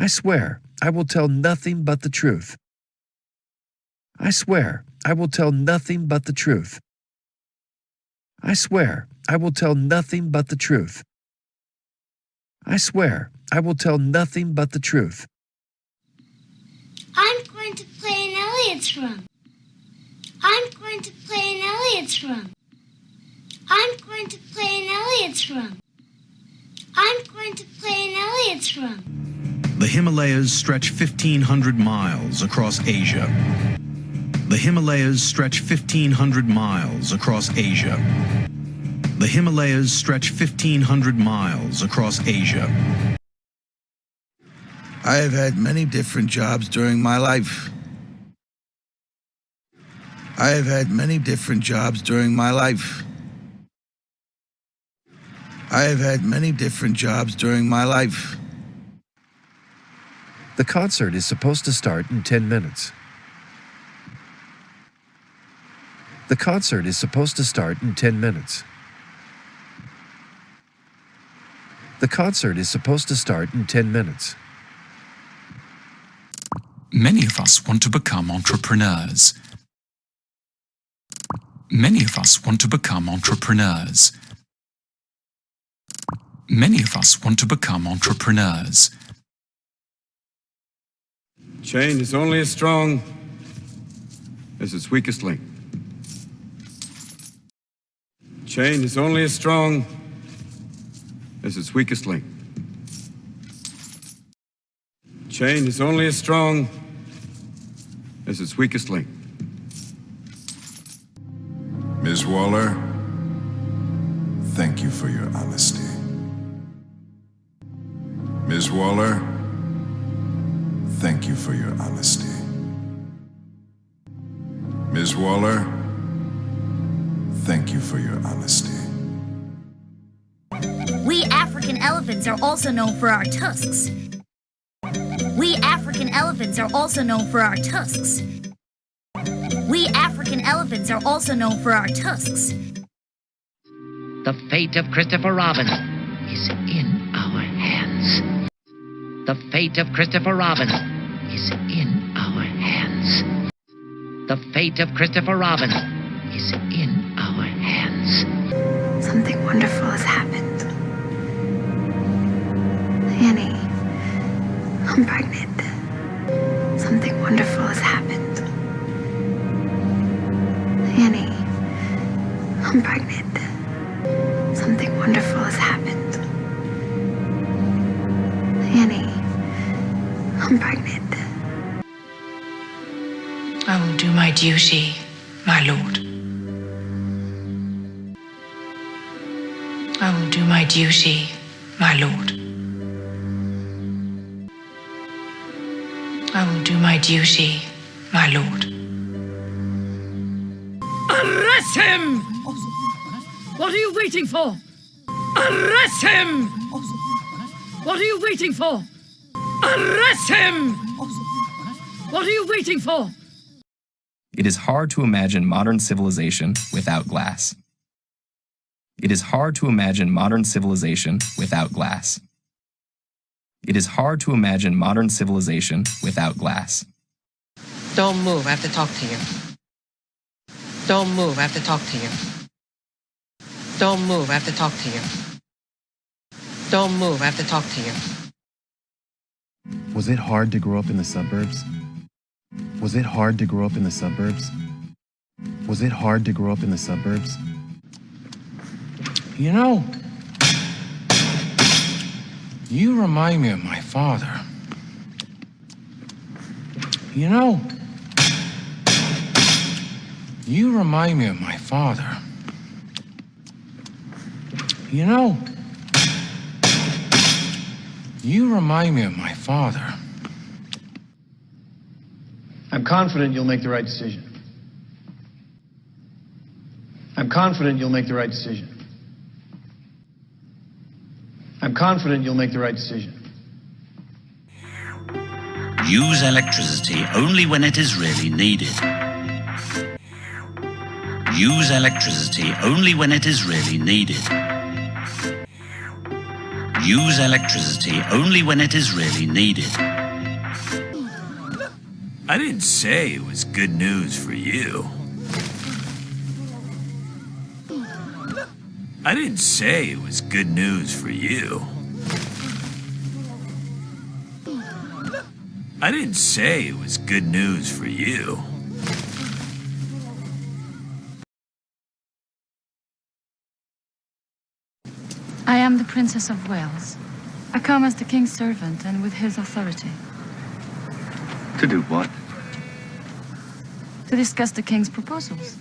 I swear, I will tell nothing but the truth. I swear, I will tell nothing but the truth. I swear, I will tell nothing but the truth. I swear, I will tell nothing but the truth. I'm going to play in Elliot's room. I'm going to play in Elliot's room. I'm going to play in Elliot's room. I'm going to play in Elliot's room. The Himalayas stretch 1,500 miles across Asia. The Himalayas stretch 1,500 miles across Asia. The Himalayas stretch 1,500 miles across Asia. I have had many different jobs during my life. I have had many different jobs during my life. I have had many different jobs during my life. The concert is supposed to start in 10 minutes. The concert is supposed to start in 10 minutes. The concert is supposed to start in 10 minutes. Many of us want to become entrepreneurs. Many of us want to become entrepreneurs. Many of us want to become entrepreneurs. Chain is only as strong as its weakest link. Chain is only as strong as its weakest link. Chain is only as strong as its weakest link. Ms. Waller, thank you for your honesty. Ms. Waller, thank you for your honesty. Ms. Waller, thank you for your honesty. We African elephants are also known for our tusks. We African elephants are also known for our tusks. We African elephants are also known for our tusks. The fate of Christopher Robin is in our hands. The fate of Christopher Robin is in our hands. The fate of Christopher Robin is in our hands. Something wonderful has happened. Annie, I'm pregnant. Something wonderful has happened. Annie, I'm pregnant. Something wonderful has happened. Annie, I'm pregnant. I will do my duty, my lord. I will do my duty, my lord. I will do my duty, my lord. Arrest him! What are you waiting for? Arrest him! What are you waiting for? Arrest him! What are you waiting for? It is hard to imagine modern civilization without glass. It is hard to imagine modern civilization without glass. It is hard to imagine modern civilization without glass. Don't move, I have to talk to you. Don't move, I have to talk to you. Don't move, I have to talk to you. Don't move, I have to talk to you. Was it hard to grow up in the suburbs? Was it hard to grow up in the suburbs? Was it hard to grow up in the suburbs? You know, you remind me of my father. You know, you remind me of my father. You know, you remind me of my father. I'm confident you'll make the right decision. I'm confident you'll make the right decision. I'm confident you'll make the right decision. Use electricity only when it is really needed. Use electricity only when it is really needed. Use electricity only when it is really needed. I didn't say it was good news for you. I didn't say it was good news for you. I didn't say it was good news for you. I am the Princess of Wales. I come as the king's servant and with his authority. To do what? To discuss the king's proposals.